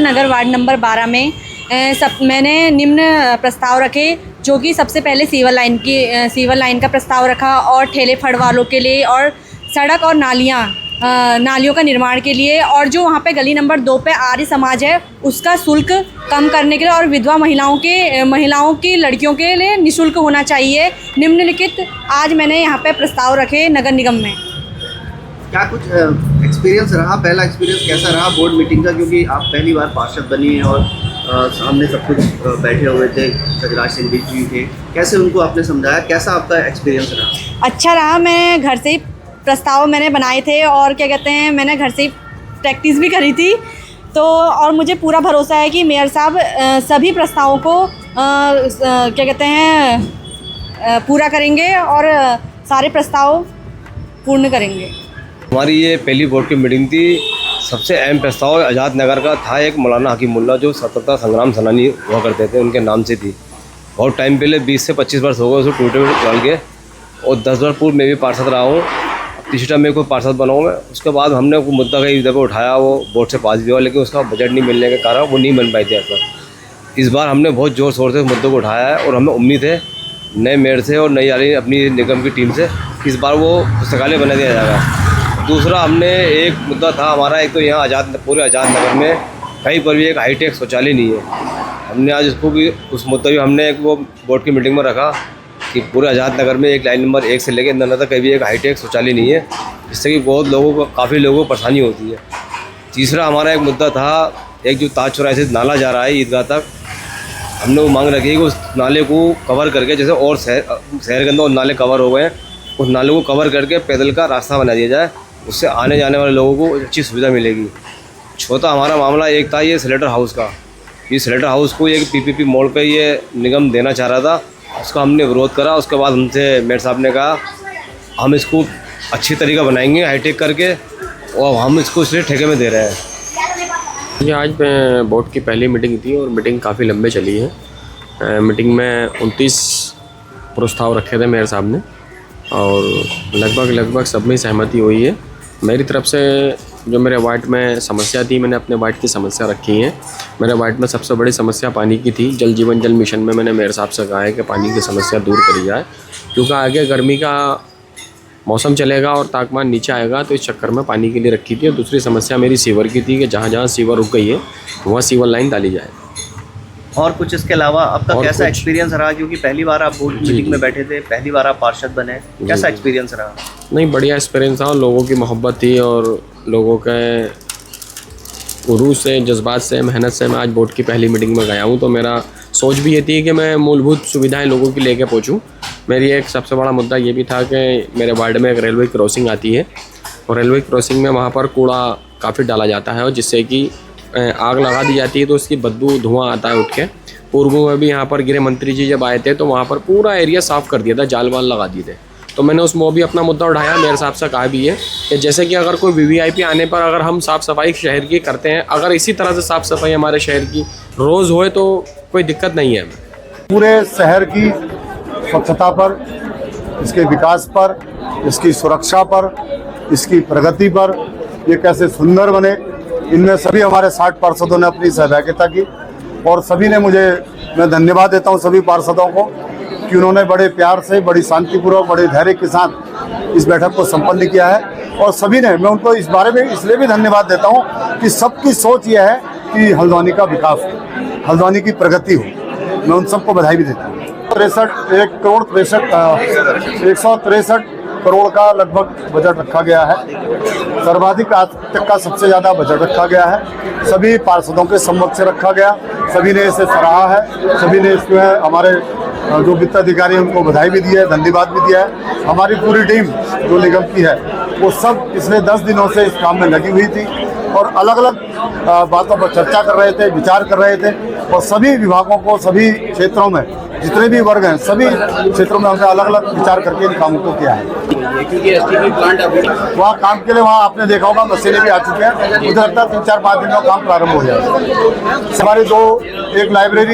नगर ward number 12 में मैंने निम्न प्रस्ताव रखे, जो कि सबसे पहले सीवर लाइन का प्रस्ताव रखा और ठेले फड़ वालों के लिए, और सड़क और नालियों का निर्माण के लिए, और जो वहाँ पे गली नंबर 2 पे आर्य समाज है उसका शुल्क कम करने के लिए, और विधवा महिलाओं की लड़कियों के लिए निःशुल्क होना चाहिए। निम्नलिखित आज मैंने यहाँ पे प्रस्ताव रखे नगर निगम में। क्या कुछ एक्सपीरियंस रहा, पहला एक्सपीरियंस कैसा रहा बोर्ड मीटिंग का, क्योंकि आप पहली बार पार्षद बनी हैं और सामने सब कुछ बैठे हुए थे, सजराज सिंह जी थे, कैसे उनको आपने समझाया, कैसा आपका एक्सपीरियंस रहा? अच्छा रहा। मैं घर से ही प्रस्ताव मैंने बनाए थे और क्या कहते हैं, मैंने घर से ही प्रैक्टिस भी करी थी, तो और मुझे पूरा भरोसा है कि मेयर साहब सभी प्रस्तावों को क्या कहते हैं पूरा करेंगे और सारे प्रस्ताव पूर्ण करेंगे। हमारी ये पहली बोर्ड की मीटिंग थी। सबसे अहम प्रस्ताव आज़ाद नगर का था, एक मौलाना हकीमुल्लाह जो स्वतंत्रता संग्राम सेनानी हुआ करते थे, उनके नाम से थी। बहुत टाइम पहले 20 से 25 वर्ष हो गए उसको टूटे डाल के, और 10 वर्ष पूर्व मैं भी पार्षद रहा हूँ, तीसरी टाइम में कोई पार्षद बना हूँ मैं। उसके बाद हमने वो मुद्दा कई जगह उठाया, वो बोर्ड से पास भी हुआ, लेकिन उसका बजट नहीं मिलने के कारण वो नहीं बन पाई थी। ऐसा इस बार हमने बहुत ज़ोर शोर से उस मुद्दे को उठाया है, और हमें उम्मीद है नए मेयर से और नई वाली अपनी निगम की टीम से इस बार वो पुस्तकालय बना दिया जाएगा। दूसरा, हमने एक मुद्दा था हमारा, एक तो यहाँ पूरे आज़ाद नगर में कहीं पर भी एक हाईटेक शौचालय नहीं है। हमने आज उसको भी, उस मुद्दा भी हमने एक वो बोर्ड की मीटिंग में रखा कि पूरे आज़ाद नगर में एक लाइन नंबर 1 से लेकर नंबर तक कहीं भी एक हाईटेक शौचालय नहीं है, जिससे कि बहुत लोगों को, काफ़ी लोगों को परेशानी होती है। तीसरा हमारा एक मुद्दा था, एक जो ताज चौराहे से नाला जा रहा है ईदगाह तक, हमने वो मांग रखी है कि उस नाले को कवर करके, जैसे और शहर के अंदर नाले कवर हो गए हैं, उस नाले को कवर करके पैदल का रास्ता बना दिया जाए, उससे आने जाने वाले लोगों को अच्छी सुविधा मिलेगी। छोटा हमारा मामला एक था ये स्लेटर हाउस का। ये स्लेटर हाउस को एक PPP मोड़ पे ये निगम देना चाह रहा था, उसका हमने विरोध करा। उसके बाद हमसे मेयर साहब ने कहा हम इसको अच्छी तरीका बनाएंगे हाईटेक करके, और हम इसको इसलिए ठेके में दे रहे हैं। ये आज बोर्ड की पहली मीटिंग थी और मीटिंग काफ़ी लंबे चली है। मीटिंग में 29 प्रस्ताव रखे थे मेयर साहब ने, और लगभग सब में सहमति हुई है। मेरी तरफ से जो मेरे वार्ड में समस्या थी, मैंने अपने वार्ड की समस्या रखी है। मेरे वार्ड में सबसे बड़ी समस्या पानी की थी। जल जीवन जल मिशन में मैंने मेयर साहब से कहा है कि पानी की समस्या दूर करी जाए, क्योंकि आगे गर्मी का मौसम चलेगा और तापमान नीचे आएगा, तो इस चक्कर में पानी के लिए रखी थी। और दूसरी समस्या मेरी सीवर की थी कि जहाँ जहाँ सीवर रुक गई है वहाँ सीवर लाइन डाली जाए। और कुछ इसके अलावा आपका कैसा एक्सपीरियंस रहा, क्योंकि पहली बार आप बोर्ड मीटिंग में बैठे थे, पहली बार आप पार्षद बने, कैसा एक्सपीरियंस रहा? नहीं, बढ़िया एक्सपीरियंस था। लोगों की मोहब्बत थी और लोगों के रूह से, जज्बात से, मेहनत से मैं आज बोर्ड की पहली मीटिंग में गया हूँ। तो मेरा सोच भी ये थी कि मैं मूलभूत सुविधाएं लोगों की लेके पहुँचूँ। मेरी एक सबसे बड़ा मुद्दा ये भी था कि मेरे वार्ड में एक रेलवे क्रॉसिंग आती है, और रेलवे क्रॉसिंग में वहाँ पर कूड़ा काफ़ी डाला जाता है, और जिससे कि आग लगा दी जाती है तो उसकी बदबू, धुआं आता है उठ के। पूर्व में भी यहाँ पर गृह मंत्री जी जब आए थे तो वहाँ पर पूरा एरिया साफ़ कर दिया था, जाल वाल लगा दिए थे। तो मैंने उसमें भी अपना मुद्दा उठाया, मेयर साहब से कहा भी है कि जैसे कि अगर कोई VVIP आने पर अगर हम साफ़ सफाई शहर की करते हैं, अगर इसी तरह से साफ़ सफाई हमारे शहर की रोज़ होए तो कोई दिक्कत नहीं है हमें। पूरे शहर की स्वच्छता पर, इसके विकास पर, इसकी सुरक्षा पर, इसकी प्रगति पर, ये कैसे सुंदर बने, इनमें सभी हमारे 60 पार्षदों ने अपनी सहभागिता की, और सभी ने मैं धन्यवाद देता हूँ सभी पार्षदों को कि उन्होंने बड़े प्यार से, बड़ी शांतिपूर्वक, बड़े धैर्य के साथ इस बैठक को संपन्न किया है। और सभी ने, मैं उनको इस बारे में इसलिए भी धन्यवाद देता हूँ कि सबकी सोच यह है कि हल्द्वानी का विकास हो, हल्द्वानी की प्रगति हो। मैं उन सबको बधाई भी देता हूँ। 163 करोड़ का लगभग बजट रखा गया है। सर्वाधिक आज तक का सबसे ज़्यादा बजट रखा गया है। सभी पार्षदों के सम्मत से रखा गया, सभी ने इसे सराहा है, सभी ने इसमें हमारे जो वित्त अधिकारी हैं उनको बधाई भी दी है, धन्यवाद भी दिया है। हमारी पूरी टीम जो निगम की है वो सब पिछले 10 दिनों से इस काम में लगी हुई थी, और अलग अलग बातों पर चर्चा कर रहे थे, विचार कर रहे थे, और सभी विभागों को, सभी क्षेत्रों में जितने भी वर्ग हैं, सभी क्षेत्रों में हमने अलग अलग विचार करके इन कामों को किया है। वहाँ काम के लिए, वहाँ आपने देखा होगा मशीनें भी आ चुके हैं। मुझे लगता है 3-4-5 दिन में काम प्रारंभ हो जाएगा। हमारी एक लाइब्रेरी